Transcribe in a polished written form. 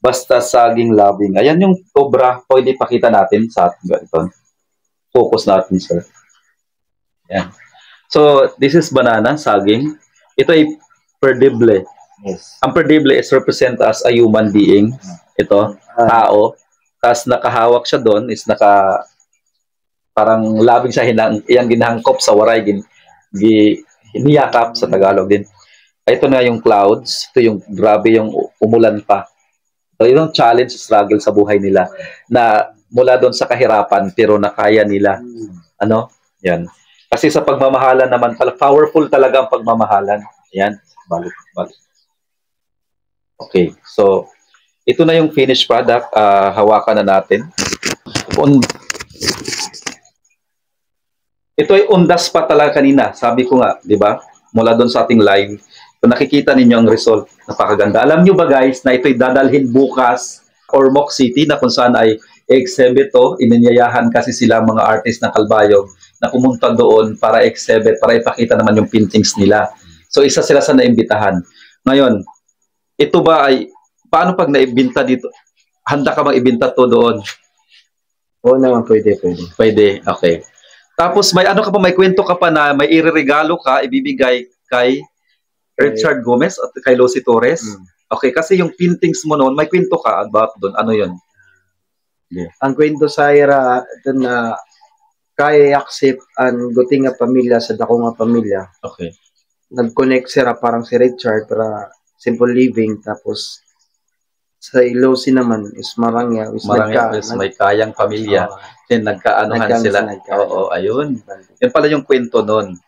Basta saging labing. Ayan yung obra, pwede pakita natin sa ating ganito. Focus natin, sir. Ayan. So, this is banana, saging. Ito ay perdible. Yes. Ang perdible is represent as a human being. Ito, tao. Tapos nakahawak siya doon, is parang labing siya, iyang ginahangkop sa waray, hiniyakap sa Tagalog din. Ito na yung clouds. Ito yung grabe yung umulan pa. So, yun yung challenge, struggle sa buhay nila na mula doon sa kahirapan pero nakaya nila. Ano? Yan. Kasi sa pagmamahalan naman, powerful talaga ang pagmamahalan. Yan. Balik. Okay. So, ito na yung finished product. Hawakan na natin. Ito ay undas pa talaga kanina. Sabi ko nga, di ba? Mula doon sa ating live. Kung nakikita ninyo ang result, napakaganda. Alam nyo ba guys, na ito'y dadalhin bukas Ormoc City na kung saan ay exhibit to. Ininyayahan kasi sila mga artist ng Calbayog na pumunta doon para exhibit, para ipakita naman yung paintings nila. So isa sila sa naimbitahan. Ngayon, ito ba ay, paano pag naibinta dito? Handa ka bang ibinta to doon? Oo naman, pwede. Pwede, okay. Tapos may ano ka pa, may kwento ka pa na may ireregalo ka, ibibigay kay Richard Gomez at kay Lucy Torres. Okay, kasi yung paintings mo noon, may kwento ka about doon. Ano yun? Yeah. Ang kwento sa ira, doon na kaya accept ang guting nga pamilya sa dako nga pamilya. Okay. Nag-connect sila parang si Richard para simple living. Tapos sa Lucy naman is Marangya. May kayang pamilya. Then nagkaanohan sila. Oo, ayun. Yan pala yung kwento noon.